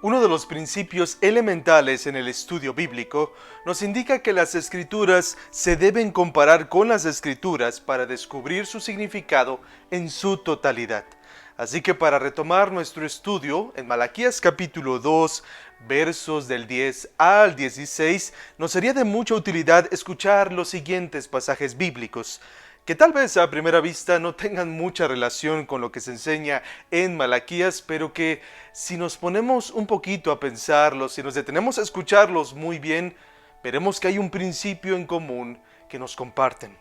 Uno de los principios elementales en el estudio bíblico nos indica que las escrituras se deben comparar con las escrituras para descubrir su significado en su totalidad. Así que para retomar nuestro estudio, en Malaquías capítulo 2, versos del 10 al 16, nos sería de mucha utilidad escuchar los siguientes pasajes bíblicos, que tal vez a primera vista no tengan mucha relación con lo que se enseña en Malaquías, pero que si nos ponemos un poquito a pensarlos, si nos detenemos a escucharlos muy bien, veremos que hay un principio en común que nos comparten.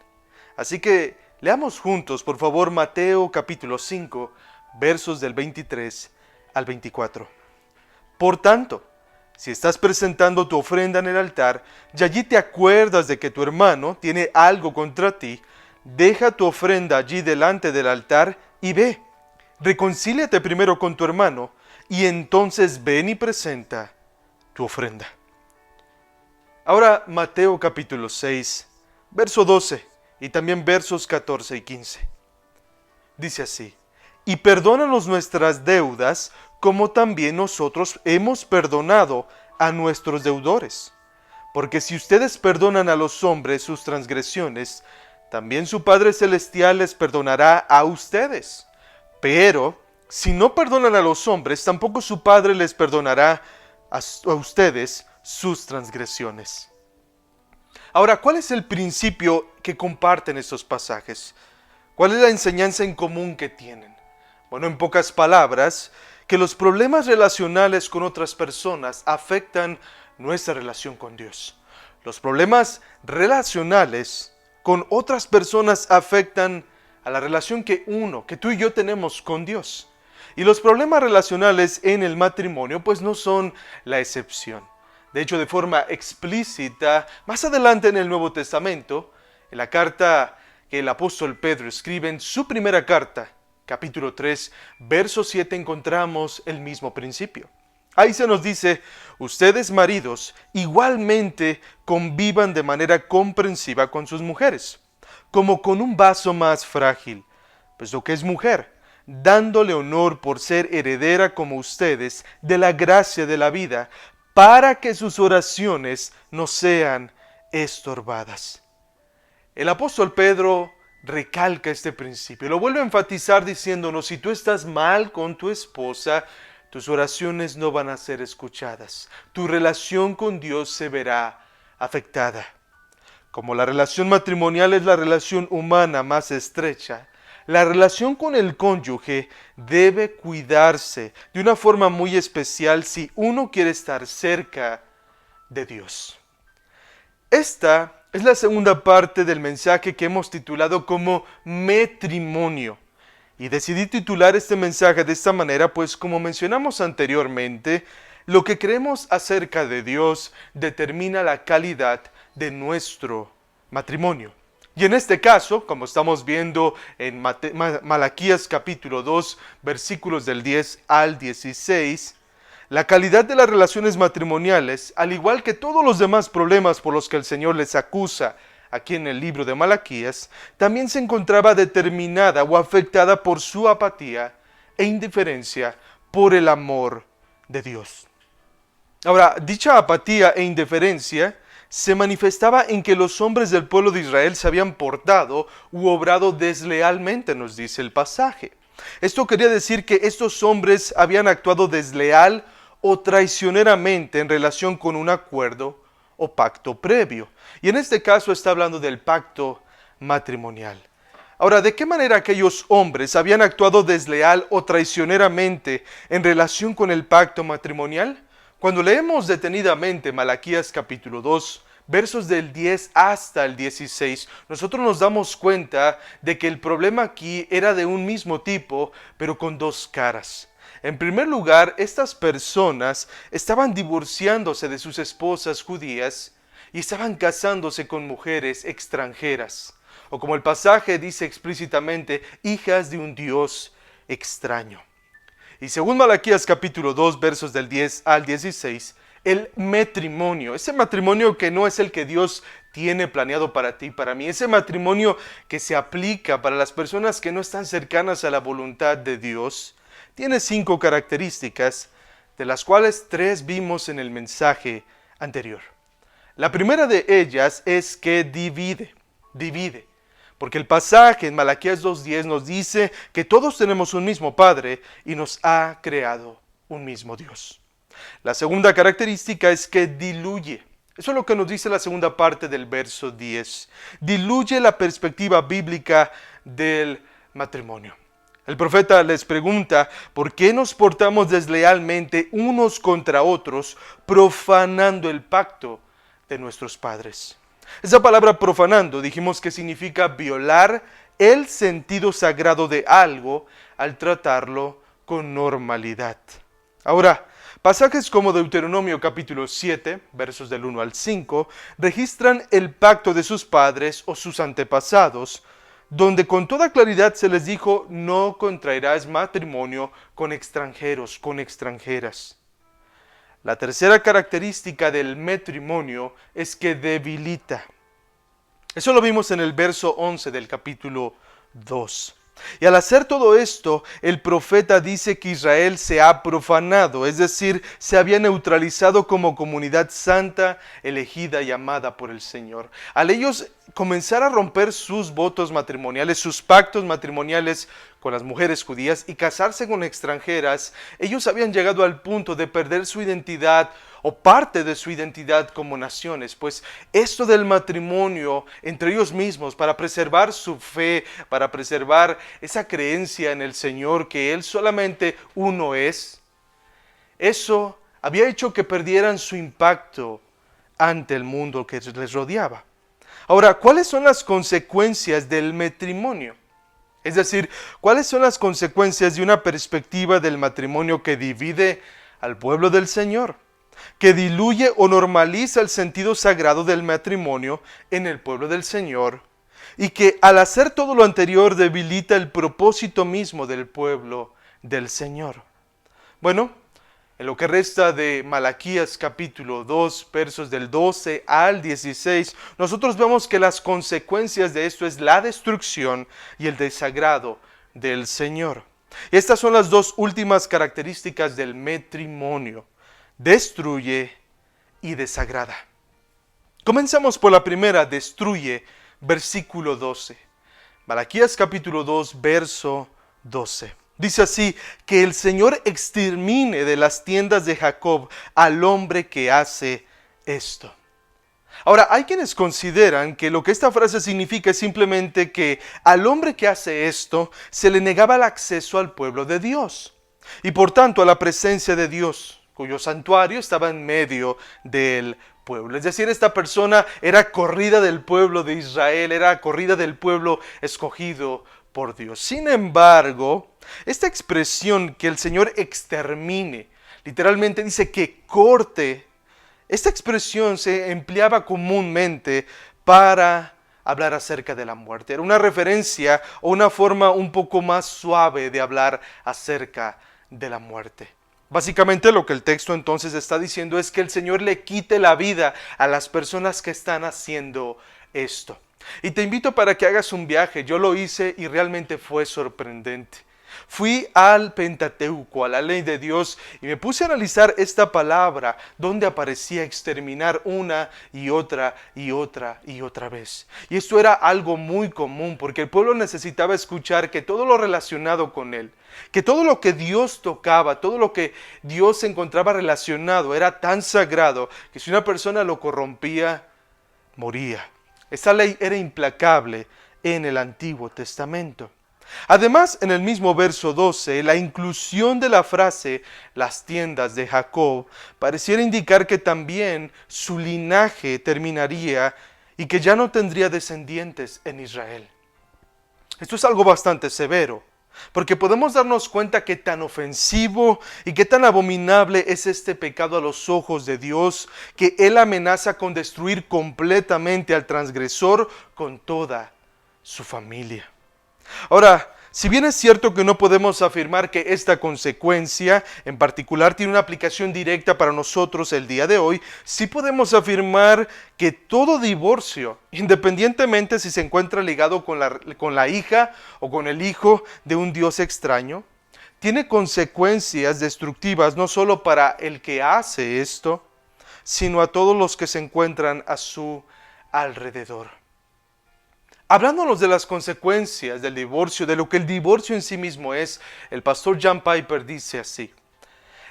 Así que leamos juntos, por favor, Mateo capítulo 5, versos del 23 al 24. Por tanto, si estás presentando tu ofrenda en el altar y allí te acuerdas de que tu hermano tiene algo contra ti, deja tu ofrenda allí delante del altar y ve. Reconcíliate primero con tu hermano y entonces ven y presenta tu ofrenda. Ahora Mateo capítulo 6, verso 12 y también versos 14 y 15. Dice así: y perdónanos nuestras deudas como también nosotros hemos perdonado a nuestros deudores. Porque si ustedes perdonan a los hombres sus transgresiones, también su Padre Celestial les perdonará a ustedes. Pero si no perdonan a los hombres, tampoco su Padre les perdonará a ustedes sus transgresiones. Ahora, ¿cuál es el principio que comparten estos pasajes? ¿Cuál es la enseñanza en común que tienen? Bueno, en pocas palabras, que los problemas relacionales con otras personas afectan nuestra relación con Dios. Los problemas relacionales con otras personas afectan a la relación que tú y yo tenemos con Dios. Y los problemas relacionales en el matrimonio pues no son la excepción. De hecho, de forma explícita, más adelante en el Nuevo Testamento, en la carta que el apóstol Pedro escribe en su primera carta, capítulo 3, verso 7, encontramos el mismo principio. Ahí se nos dice: ustedes maridos igualmente convivan de manera comprensiva con sus mujeres, como con un vaso más frágil, pues lo que es mujer, dándole honor por ser heredera como ustedes de la gracia de la vida, para que sus oraciones no sean estorbadas. El apóstol Pedro recalca este principio, lo vuelve a enfatizar diciéndonos: si tú estás mal con tu esposa, tus oraciones no van a ser escuchadas. Tu relación con Dios se verá afectada. Como la relación matrimonial es la relación humana más estrecha, la relación con el cónyuge debe cuidarse de una forma muy especial si uno quiere estar cerca de Dios. Esta es la segunda parte del mensaje que hemos titulado como matrimonio. Y decidí titular este mensaje de esta manera, pues como mencionamos anteriormente, lo que creemos acerca de Dios determina la calidad de nuestro matrimonio. Y en este caso, como estamos viendo en Malaquías capítulo 2, versículos del 10 al 16, la calidad de las relaciones matrimoniales, al igual que todos los demás problemas por los que el Señor les acusa aquí en el libro de Malaquías, también se encontraba determinada o afectada por su apatía e indiferencia por el amor de Dios. Ahora, dicha apatía e indiferencia se manifestaba en que los hombres del pueblo de Israel se habían portado u obrado deslealmente, nos dice el pasaje. Esto quería decir que estos hombres habían actuado desleal o traicioneramente en relación con un acuerdo o pacto previo. Y en este caso está hablando del pacto matrimonial. Ahora, ¿de qué manera aquellos hombres habían actuado desleal o traicioneramente en relación con el pacto matrimonial? Cuando leemos detenidamente Malaquías capítulo 2, versos del 10 hasta el 16, nosotros nos damos cuenta de que el problema aquí era de un mismo tipo, pero con dos caras. En primer lugar, estas personas estaban divorciándose de sus esposas judías y estaban casándose con mujeres extranjeras, o como el pasaje dice explícitamente, hijas de un Dios extraño. Y según Malaquías capítulo 2, versos del 10 al 16, el matrimonio, ese matrimonio que no es el que Dios tiene planeado para ti y para mí, ese matrimonio que se aplica para las personas que no están cercanas a la voluntad de Dios, tiene 5 características de las cuales 3 vimos en el mensaje anterior. La primera de ellas es que divide. Porque el pasaje en Malaquías 2:10 nos dice que todos tenemos un mismo Padre y nos ha creado un mismo Dios. La segunda característica es que diluye. Eso es lo que nos dice la segunda parte del verso 10. Diluye la perspectiva bíblica del matrimonio. El profeta les pregunta, ¿por qué nos portamos deslealmente unos contra otros, profanando el pacto de nuestros padres? Esa palabra profanando dijimos que significa violar el sentido sagrado de algo al tratarlo con normalidad. Ahora, pasajes como Deuteronomio capítulo 7, versos del 1 al 5, registran el pacto de sus padres o sus antepasados, donde con toda claridad se les dijo, no contraerás matrimonio con extranjeros, con extranjeras. La tercera característica del matrimonio es que debilita. Eso lo vimos en el verso 11 del capítulo 2. Y al hacer todo esto, el profeta dice que Israel se ha profanado, es decir, se había neutralizado como comunidad santa, elegida y amada por el Señor. Al ellos comenzar a romper sus votos matrimoniales, sus pactos matrimoniales con las mujeres judías y casarse con extranjeras, ellos habían llegado al punto de perder su identidad o parte de su identidad como naciones, pues esto del matrimonio entre ellos mismos, para preservar su fe, para preservar esa creencia en el Señor, que Él solamente uno es, eso había hecho que perdieran su impacto ante el mundo que les rodeaba. Ahora, ¿cuáles son las consecuencias del matrimonio? Es decir, ¿cuáles son las consecuencias de una perspectiva del matrimonio que divide al pueblo del Señor? Que diluye o normaliza el sentido sagrado del matrimonio en el pueblo del Señor y que al hacer todo lo anterior debilita el propósito mismo del pueblo del Señor. Bueno, en lo que resta de Malaquías capítulo 2, versos del 12 al 16, nosotros vemos que las consecuencias de esto es la destrucción y el desagrado del Señor. Y estas son las dos últimas características del matrimonio. Destruye y desagrada. Comenzamos por la primera, destruye, versículo 12. Malaquías capítulo 2, verso 12. Dice así, que el Señor extermine de las tiendas de Jacob al hombre que hace esto. Ahora, hay quienes consideran que lo que esta frase significa es simplemente que al hombre que hace esto se le negaba el acceso al pueblo de Dios y por tanto a la presencia de Dios, cuyo santuario estaba en medio del pueblo. Es decir, esta persona era corrida del pueblo de Israel, era corrida del pueblo escogido por Dios. Sin embargo, esta expresión que el Señor extermine, literalmente dice que corte, esta expresión se empleaba comúnmente para hablar acerca de la muerte. Era una referencia o una forma un poco más suave de hablar acerca de la muerte. Básicamente lo que el texto entonces está diciendo es que el Señor le quite la vida a las personas que están haciendo esto. Y te invito para que hagas un viaje. Yo lo hice y realmente fue sorprendente. Fui al Pentateuco, a la ley de Dios, y me puse a analizar esta palabra donde aparecía exterminar una y otra y otra y otra vez. Y esto era algo muy común porque el pueblo necesitaba escuchar que todo lo relacionado con él, que todo lo que Dios tocaba, todo lo que Dios encontraba relacionado era tan sagrado que si una persona lo corrompía, moría. Esta ley era implacable en el Antiguo Testamento. Además, en el mismo verso 12, la inclusión de la frase las tiendas de Jacob pareciera indicar que también su linaje terminaría y que ya no tendría descendientes en Israel. Esto es algo bastante severo, porque podemos darnos cuenta que tan ofensivo y que tan abominable es este pecado a los ojos de Dios, que Él amenaza con destruir completamente al transgresor con toda su familia. Ahora, si bien es cierto que no podemos afirmar que esta consecuencia en particular tiene una aplicación directa para nosotros el día de hoy, sí podemos afirmar que todo divorcio, independientemente si se encuentra ligado con la hija o con el hijo de un Dios extraño, tiene consecuencias destructivas no solo para el que hace esto, sino a todos los que se encuentran a su alrededor. Hablándonos de las consecuencias del divorcio, de lo que el divorcio en sí mismo es, el pastor John Piper dice así: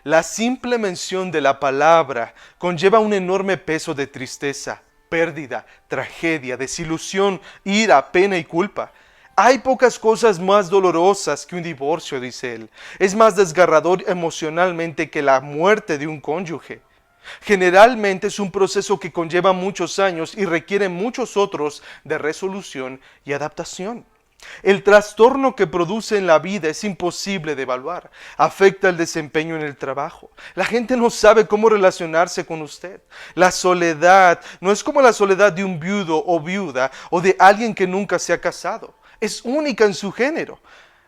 la simple mención de la palabra conlleva un enorme peso de tristeza, pérdida, tragedia, desilusión, ira, pena y culpa. Hay pocas cosas más dolorosas que un divorcio, dice él. Es más desgarrador emocionalmente que la muerte de un cónyuge. Generalmente es un proceso que conlleva muchos años y requiere muchos otros de resolución y adaptación. El trastorno que produce en la vida es imposible de evaluar. Afecta el desempeño en el trabajo. La gente no sabe cómo relacionarse con usted. La soledad no es como la soledad de un viudo o viuda o de alguien que nunca se ha casado. Es única en su género.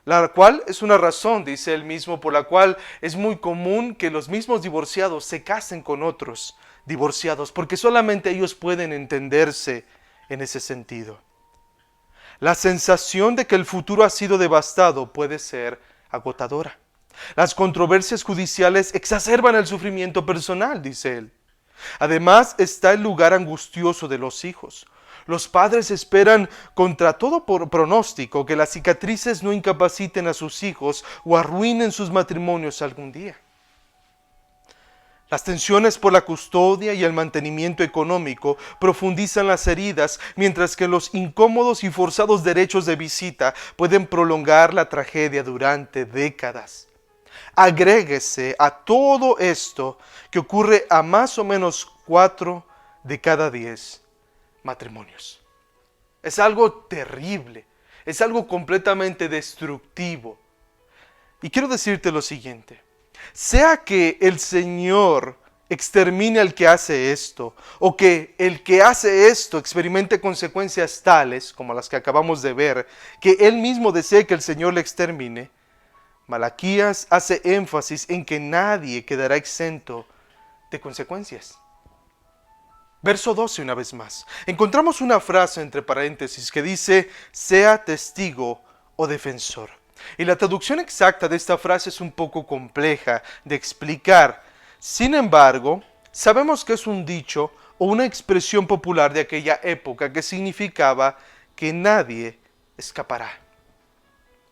La cual es una razón, dice él mismo, por la cual es muy común que los mismos divorciados se casen con otros divorciados, porque solamente ellos pueden entenderse en ese sentido. La sensación de que el futuro ha sido devastado puede ser agotadora. Las controversias judiciales exacerban el sufrimiento personal, dice él. Además está el lugar angustioso de los hijos. Los padres esperan contra todo pronóstico que las cicatrices no incapaciten a sus hijos o arruinen sus matrimonios algún día. Las tensiones por la custodia y el mantenimiento económico profundizan las heridas, mientras que los incómodos y forzados derechos de visita pueden prolongar la tragedia durante décadas. Agréguese a todo esto que ocurre a más o menos 4 de cada 10 matrimonios. Es algo terrible, es algo completamente destructivo. Y quiero decirte lo siguiente: sea que el Señor extermine al que hace esto, o que el que hace esto experimente consecuencias tales como las que acabamos de ver, que Él mismo desee que el Señor le extermine, Malaquías hace énfasis en que nadie quedará exento de consecuencias. Verso 12 una vez más. Encontramos una frase entre paréntesis que dice: sea testigo o defensor. Y la traducción exacta de esta frase es un poco compleja de explicar. Sin embargo, sabemos que es un dicho o una expresión popular de aquella época que significaba que nadie escapará.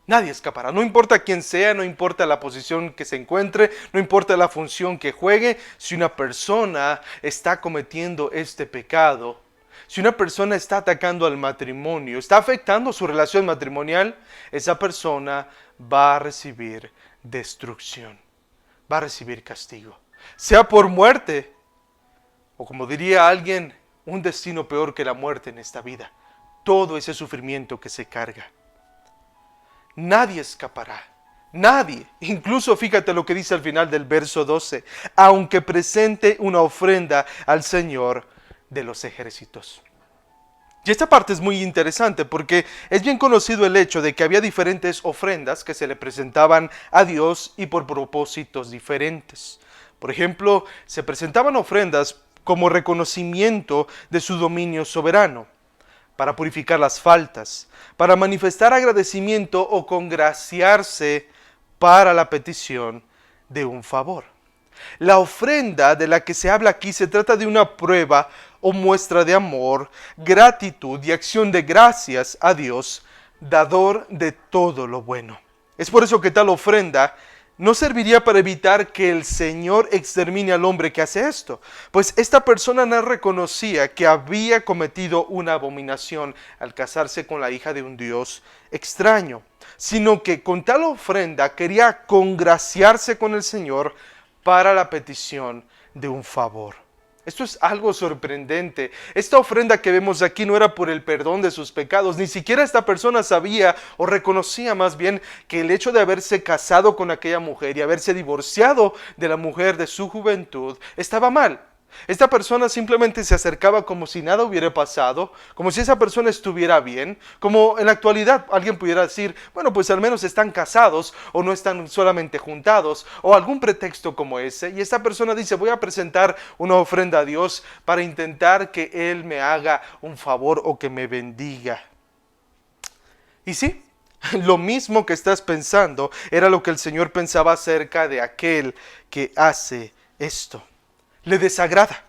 Nadie escapará, no importa quién sea, no importa la posición que se encuentre, no importa la función que juegue. Si una persona está cometiendo este pecado, si una persona está atacando al matrimonio, está afectando su relación matrimonial, esa persona va a recibir destrucción, va a recibir castigo. Sea por muerte, o como diría alguien, un destino peor que la muerte en esta vida. Todo ese sufrimiento que se carga. Nadie escapará, nadie. Incluso fíjate lo que dice al final del verso 12, aunque presente una ofrenda al Señor de los ejércitos. Y esta parte es muy interesante porque es bien conocido el hecho de que había diferentes ofrendas que se le presentaban a Dios y por propósitos diferentes. Por ejemplo, se presentaban ofrendas como reconocimiento de su dominio soberano, para purificar las faltas, para manifestar agradecimiento o congraciarse para la petición de un favor. La ofrenda de la que se habla aquí se trata de una prueba o muestra de amor, gratitud y acción de gracias a Dios, dador de todo lo bueno. Es por eso que tal ofrenda no serviría para evitar que el Señor extermine al hombre que hace esto, pues esta persona no reconocía que había cometido una abominación al casarse con la hija de un Dios extraño, sino que con tal ofrenda quería congraciarse con el Señor para la petición de un favor. Esto es algo sorprendente. Esta ofrenda que vemos aquí no era por el perdón de sus pecados. Ni siquiera esta persona sabía o reconocía más bien que el hecho de haberse casado con aquella mujer y haberse divorciado de la mujer de su juventud estaba mal. Esta persona simplemente se acercaba como si nada hubiera pasado, como si esa persona estuviera bien, como en la actualidad alguien pudiera decir, bueno, pues al menos están casados o no están solamente juntados, o algún pretexto como ese, y esta persona dice, voy a presentar una ofrenda a Dios para intentar que Él me haga un favor o que me bendiga. Y sí, Lo mismo que estás pensando era lo que el Señor pensaba acerca de aquel que hace esto. Le desagrada.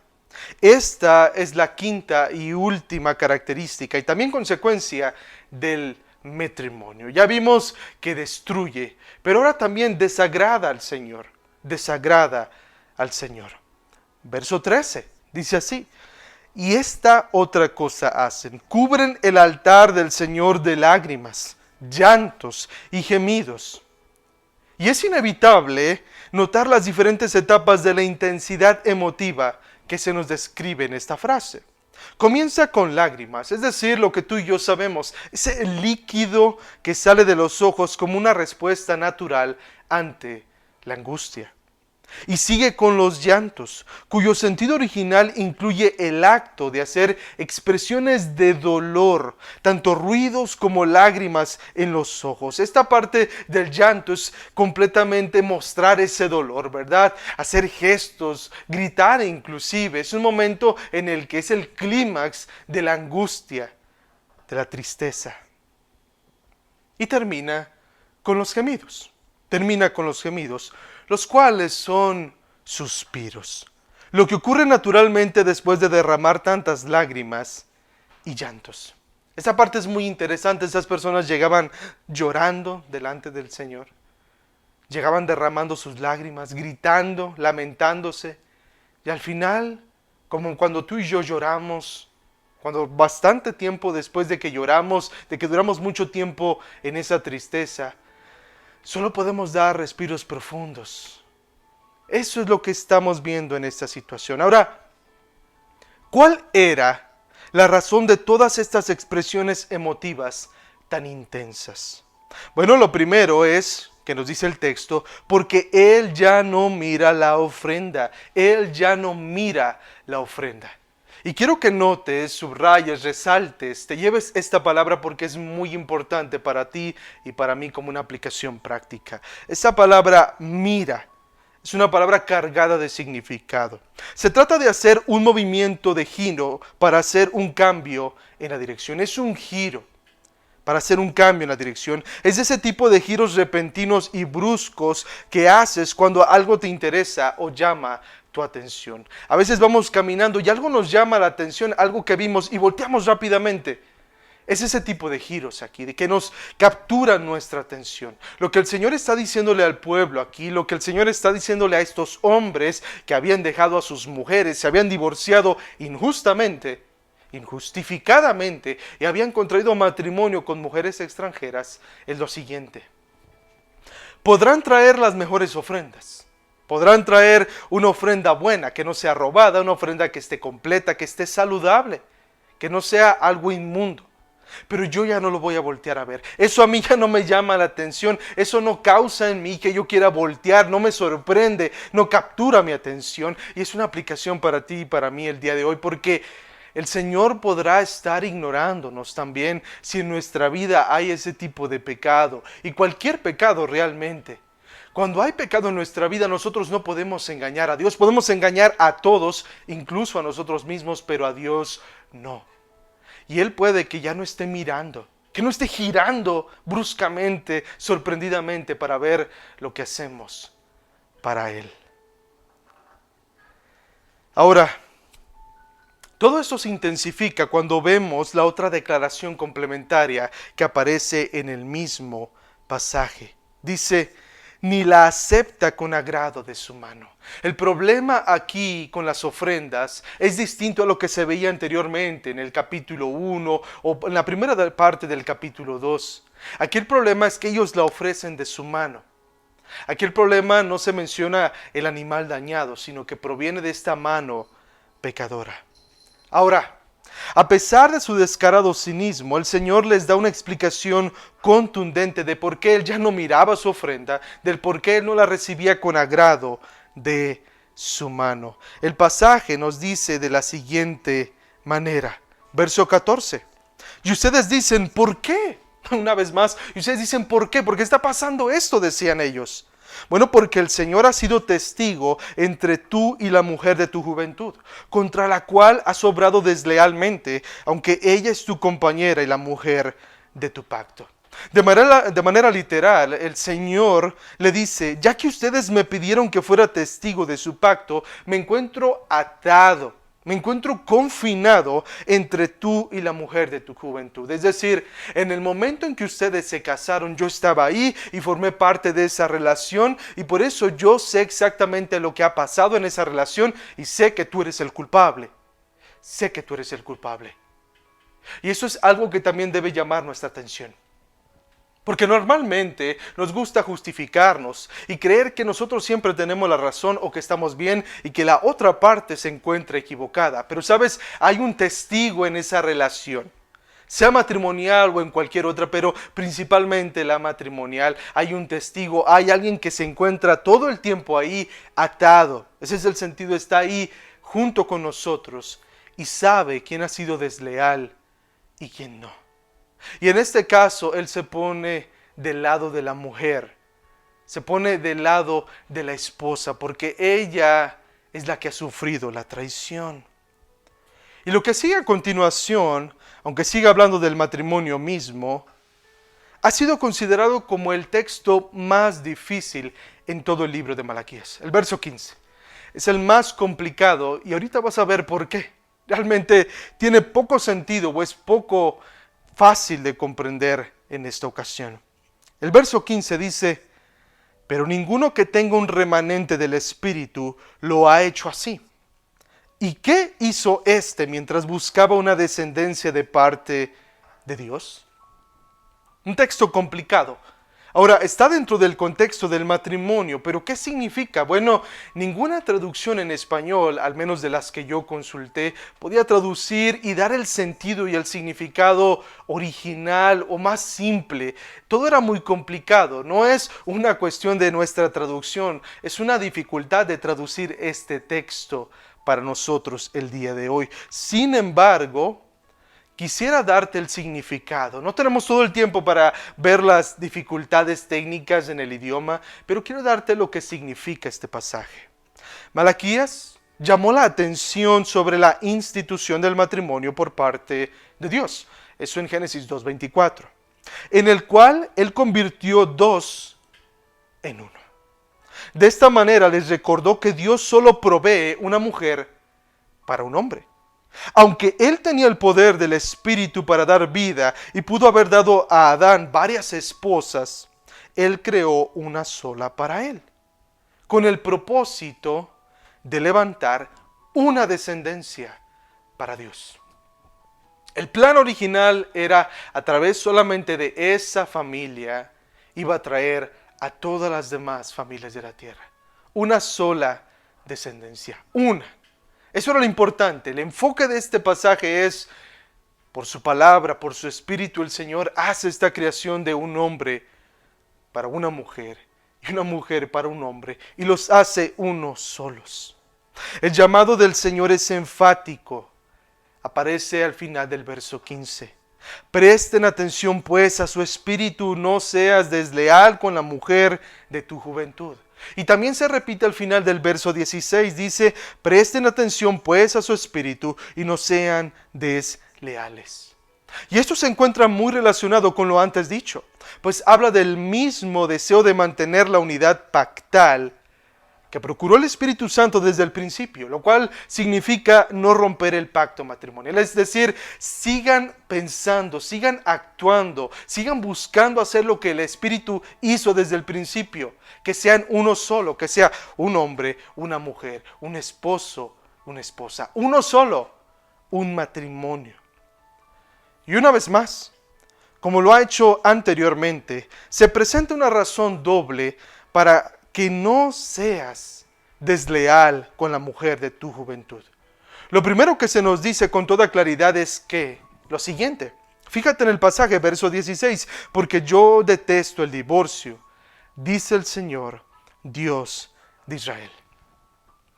Esta es la quinta y última característica y también consecuencia del matrimonio. Ya vimos que destruye, pero ahora también desagrada al Señor. Desagrada al Señor. Verso 13 dice así: y esta otra cosa hacen: cubren el altar del Señor de lágrimas, llantos y gemidos. Y es inevitable notar las diferentes etapas de la intensidad emotiva que se nos describe en esta frase. Comienza con lágrimas, es decir, lo que tú y yo sabemos, ese líquido que sale de los ojos como una respuesta natural ante la angustia. Y sigue con los llantos, cuyo sentido original incluye el acto de hacer expresiones de dolor, tanto ruidos como lágrimas en los ojos. Esta parte del llanto es completamente mostrar ese dolor, ¿verdad? Hacer gestos, gritar inclusive. Es un momento en el que es el clímax de la angustia, de la tristeza. Y termina con los gemidos. Termina con los gemidos, los cuales son suspiros. Lo que ocurre naturalmente después de derramar tantas lágrimas y llantos. Esta parte es muy interesante. Esas personas llegaban llorando delante del Señor. Llegaban derramando sus lágrimas, gritando, lamentándose. Y al final, como cuando tú y yo lloramos, cuando bastante tiempo después de que lloramos, de que duramos mucho tiempo en esa tristeza, solo podemos dar respiros profundos. Eso es lo que estamos viendo en esta situación. Ahora, ¿cuál era la razón de todas estas expresiones emotivas tan intensas? Bueno, lo primero es, que nos dice el texto, porque Él ya no mira la ofrenda. Él ya no mira la ofrenda. Y quiero que notes, subrayes, resaltes, te lleves esta palabra porque es muy importante para ti y para mí como una aplicación práctica. Esa palabra mira es una palabra cargada de significado. Se trata de hacer un movimiento de giro para hacer un cambio en la dirección. Es un giro para hacer un cambio en la dirección. Es ese tipo de giros repentinos y bruscos que haces cuando algo te interesa o llama tu atención. A veces vamos caminando y algo nos llama la atención, algo que vimos y volteamos rápidamente. Es ese tipo de giros aquí, de que nos capturan nuestra atención. Lo que el Señor está diciéndole al pueblo aquí, lo que el Señor está diciéndole a estos hombres que habían dejado a sus mujeres, se habían divorciado injustamente, injustificadamente, y habían contraído matrimonio con mujeres extranjeras, es lo siguiente: podrán traer las mejores ofrendas. Podrán traer una ofrenda buena, que no sea robada, una ofrenda que esté completa, que esté saludable, que no sea algo inmundo. Pero yo ya no lo voy a voltear a ver. Eso a mí ya no me llama la atención. Eso no causa en mí que yo quiera voltear, no me sorprende, no captura mi atención. Y es una aplicación para ti y para mí el día de hoy, porque el Señor podrá estar ignorándonos también si en nuestra vida hay ese tipo de pecado, y cualquier pecado realmente. Cuando hay pecado en nuestra vida, nosotros no podemos engañar a Dios. Podemos engañar a todos, incluso a nosotros mismos, pero a Dios no. Y Él puede que ya no esté mirando, que no esté girando bruscamente, sorprendidamente para ver lo que hacemos para Él. Ahora, todo esto se intensifica cuando vemos la otra declaración complementaria que aparece en el mismo pasaje. Dice: ni la acepta con agrado de su mano. El problema aquí con las ofrendas es distinto a lo que se veía anteriormente en el capítulo 1 o en la primera parte del capítulo 2. Aquí el problema es que ellos la ofrecen de su mano. Aquí el problema no se menciona el animal dañado, sino que proviene de esta mano pecadora. Ahora, a pesar de su descarado cinismo, el Señor les da una explicación contundente de por qué Él ya no miraba su ofrenda, del por qué Él no la recibía con agrado de su mano. El pasaje nos dice de la siguiente manera, verso 14. Y ustedes dicen, ¿por qué? Una vez más, y ustedes dicen, ¿por qué? ¿Por qué está pasando esto?, decían ellos. Bueno, porque el Señor ha sido testigo entre tú y la mujer de tu juventud, contra la cual has obrado deslealmente, aunque ella es tu compañera y la mujer de tu pacto. De manera literal, el Señor le dice, ya que ustedes me pidieron que fuera testigo de su pacto, me encuentro atado, me encuentro confinado entre tú y la mujer de tu juventud. Es decir, en el momento en que ustedes se casaron, yo estaba ahí y formé parte de esa relación, y por eso yo sé exactamente lo que ha pasado en esa relación y sé que tú eres el culpable. Sé que tú eres el culpable. Y eso es algo que también debe llamar nuestra atención. Porque normalmente nos gusta justificarnos y creer que nosotros siempre tenemos la razón o que estamos bien y que la otra parte se encuentra equivocada. Pero sabes, hay un testigo en esa relación, sea matrimonial o en cualquier otra, pero principalmente la matrimonial. Hay un testigo, hay alguien que se encuentra todo el tiempo ahí atado. Ese es el sentido, está ahí junto con nosotros y sabe quién ha sido desleal y quién no. Y en este caso, él se pone del lado de la mujer, se pone del lado de la esposa, porque ella es la que ha sufrido la traición. Y lo que sigue a continuación, aunque siga hablando del matrimonio mismo, ha sido considerado como el texto más difícil en todo el libro de Malaquías. El verso 15 es el más complicado y ahorita vas a ver por qué. Realmente tiene poco sentido o es poco fácil de comprender en esta ocasión. El verso 15 dice, pero ninguno que tenga un remanente del Espíritu lo ha hecho así. ¿Y qué hizo éste mientras buscaba una descendencia de parte de Dios? Un texto complicado. Ahora, está dentro del contexto del matrimonio, pero ¿qué significa? Bueno, ninguna traducción en español, al menos de las que yo consulté, podía traducir y dar el sentido y el significado original o más simple. Todo era muy complicado, no es una cuestión de nuestra traducción, es una dificultad de traducir este texto para nosotros el día de hoy. Sin embargo, quisiera darte el significado. No tenemos todo el tiempo para ver las dificultades técnicas en el idioma, pero quiero darte lo que significa este pasaje. Malaquías llamó la atención sobre la institución del matrimonio por parte de Dios. Eso en Génesis 2:24, en el cual Él convirtió dos en uno. De esta manera les recordó que Dios solo provee una mujer para un hombre. Aunque él tenía el poder del Espíritu para dar vida y pudo haber dado a Adán varias esposas, él creó una sola para él, con el propósito de levantar una descendencia para Dios. El plan original era, a través solamente de esa familia, iba a traer a todas las demás familias de la tierra. Una sola descendencia, una. Eso era lo importante. El enfoque de este pasaje es, por su palabra, por su espíritu, el Señor hace esta creación de un hombre para una mujer y una mujer para un hombre y los hace unos solos. El llamado del Señor es enfático. Aparece al final del verso 15. Presten atención pues a su espíritu, no seas desleal con la mujer de tu juventud. Y también se repite al final del verso 16, dice, presten atención pues a su espíritu y no sean desleales. Y esto se encuentra muy relacionado con lo antes dicho, pues habla del mismo deseo de mantener la unidad pactal que procuró el Espíritu Santo desde el principio, lo cual significa no romper el pacto matrimonial. Es decir, sigan pensando, sigan actuando, sigan buscando hacer lo que el Espíritu hizo desde el principio, que sean uno solo, que sea un hombre, una mujer, un esposo, una esposa, uno solo, un matrimonio. Y una vez más, como lo ha hecho anteriormente, se presenta una razón doble para que no seas desleal con la mujer de tu juventud. Lo primero que se nos dice con toda claridad es que lo siguiente. Fíjate en el pasaje, verso 16, porque yo detesto el divorcio, dice el Señor, Dios de Israel.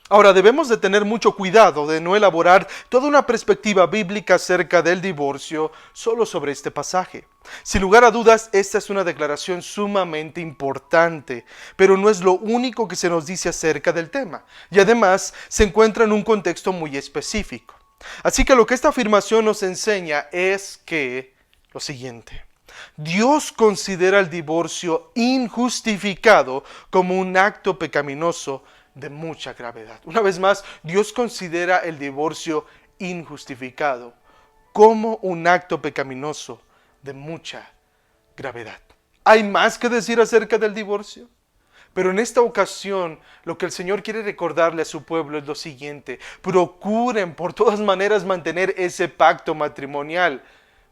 Ahora, debemos de tener mucho cuidado de no elaborar toda una perspectiva bíblica acerca del divorcio solo sobre este pasaje. Sin lugar a dudas, esta es una declaración sumamente importante, pero no es lo único que se nos dice acerca del tema, y además se encuentra en un contexto muy específico. Así que lo que esta afirmación nos enseña es que lo siguiente: Dios considera el divorcio injustificado como un acto pecaminoso de mucha gravedad. Una vez más, Dios considera el divorcio injustificado como un acto pecaminoso de mucha gravedad. ¿Hay más que decir acerca del divorcio? Pero en esta ocasión, lo que el Señor quiere recordarle a su pueblo es lo siguiente: procuren por todas maneras mantener ese pacto matrimonial,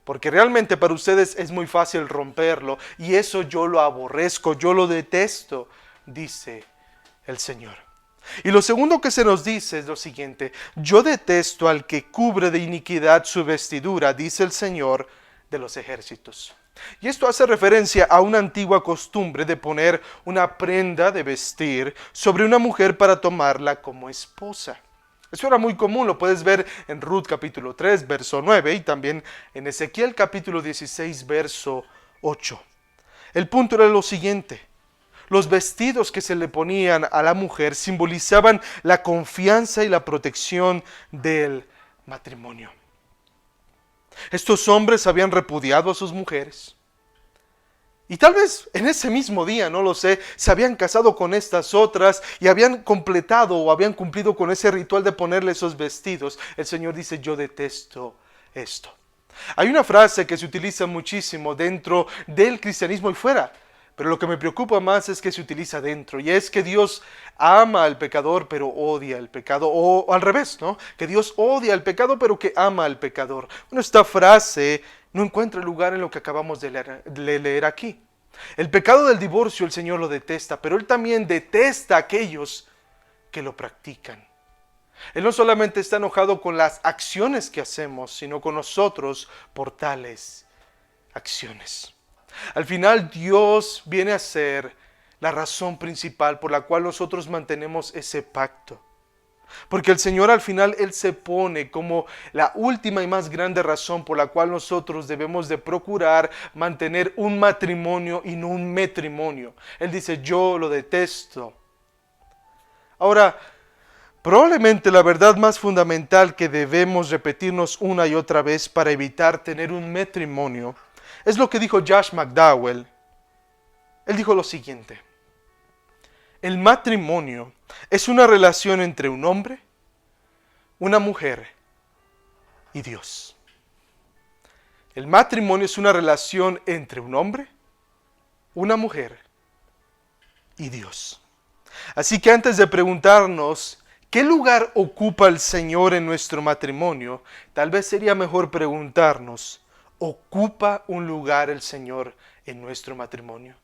porque realmente para ustedes es muy fácil romperlo, y eso yo lo aborrezco, yo lo detesto, dice el Señor. Y lo segundo que se nos dice es lo siguiente: yo detesto al que cubre de iniquidad su vestidura, dice el Señor de los ejércitos. Y esto hace referencia a una antigua costumbre de poner una prenda de vestir sobre una mujer para tomarla como esposa. Eso era muy común, lo puedes ver en Ruth capítulo 3, verso 9, y también en Ezequiel capítulo 16, verso 8. El punto era lo siguiente: los vestidos que se le ponían a la mujer simbolizaban la confianza y la protección del matrimonio. Estos hombres habían repudiado a sus mujeres. Y tal vez en ese mismo día, no lo sé, se habían casado con estas otras y habían completado o habían cumplido con ese ritual de ponerle esos vestidos. El Señor dice: yo detesto esto. Hay una frase que se utiliza muchísimo dentro del cristianismo y fuera, pero lo que me preocupa más es que se utiliza dentro, y es que Dios ama al pecador pero odia al pecado, o al revés, ¿no? Que Dios odia al pecado pero que ama al pecador. Bueno, esta frase no encuentra lugar en lo que acabamos de leer aquí. El pecado del divorcio el Señor lo detesta, pero Él también detesta a aquellos que lo practican. Él no solamente está enojado con las acciones que hacemos, sino con nosotros por tales acciones. Al final, Dios viene a ser la razón principal por la cual nosotros mantenemos ese pacto. Porque el Señor al final, Él se pone como la última y más grande razón por la cual nosotros debemos de procurar mantener un matrimonio y no un metrimonio. Él dice: yo lo detesto. Ahora, probablemente la verdad más fundamental que debemos repetirnos una y otra vez para evitar tener un matrimonio es lo que dijo Josh McDowell. Él dijo lo siguiente: el matrimonio es una relación entre un hombre, una mujer y Dios. El matrimonio es una relación entre un hombre, una mujer y Dios. Así que antes de preguntarnos ¿qué lugar ocupa el Señor en nuestro matrimonio?, tal vez sería mejor preguntarnos: ¿ocupa un lugar el Señor en nuestro matrimonio?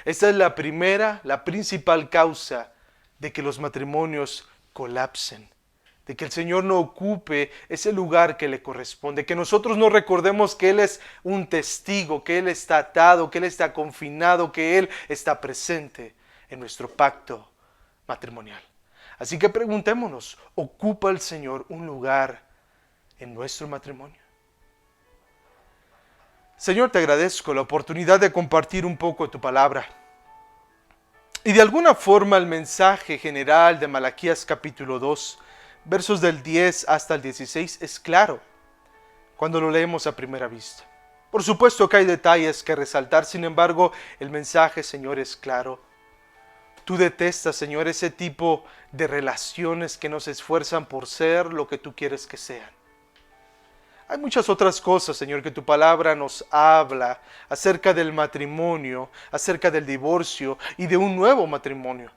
Esta es la primera, la principal causa de que los matrimonios colapsen, de que el Señor no ocupe ese lugar que le corresponde, que nosotros no recordemos que Él es un testigo, que Él está atado, que Él está confinado, que Él está presente en nuestro pacto matrimonial. Así que preguntémonos: ¿ocupa el Señor un lugar en nuestro matrimonio? Señor, te agradezco la oportunidad de compartir un poco tu palabra. Y de alguna forma el mensaje general de Malaquías capítulo 2, versos del 10 hasta el 16 es claro cuando lo leemos a primera vista. Por supuesto que hay detalles que resaltar, sin embargo, el mensaje, Señor, es claro. Tú detestas, Señor, ese tipo de relaciones que no se esfuerzan por ser lo que tú quieres que sean. Hay muchas otras cosas, Señor, que tu palabra nos habla acerca del matrimonio, acerca del divorcio y de un nuevo matrimonio.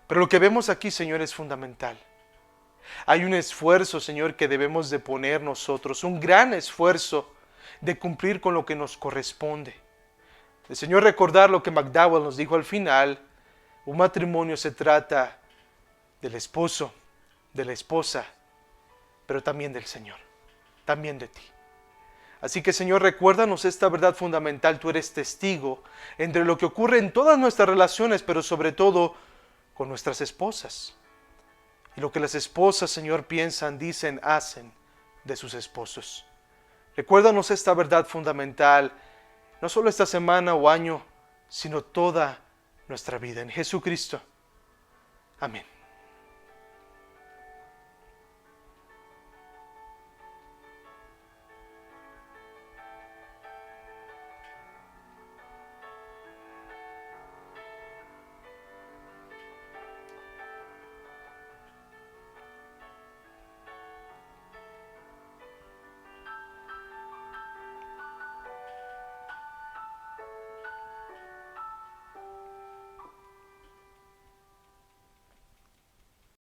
Pero lo que vemos aquí, Señor, es fundamental. Hay un esfuerzo, Señor, que debemos de poner nosotros, un gran esfuerzo de cumplir con lo que nos corresponde. El Señor, recordar lo que McDowell nos dijo al final: un matrimonio se trata del esposo, de la esposa, pero también del Señor, también de ti. Así que, Señor, recuérdanos esta verdad fundamental. Tú eres testigo entre lo que ocurre en todas nuestras relaciones, pero sobre todo con nuestras esposas. Y lo que las esposas, Señor, piensan, dicen, hacen de sus esposos. Recuérdanos esta verdad fundamental, no solo esta semana o año, sino toda nuestra vida. En Jesucristo. Amén.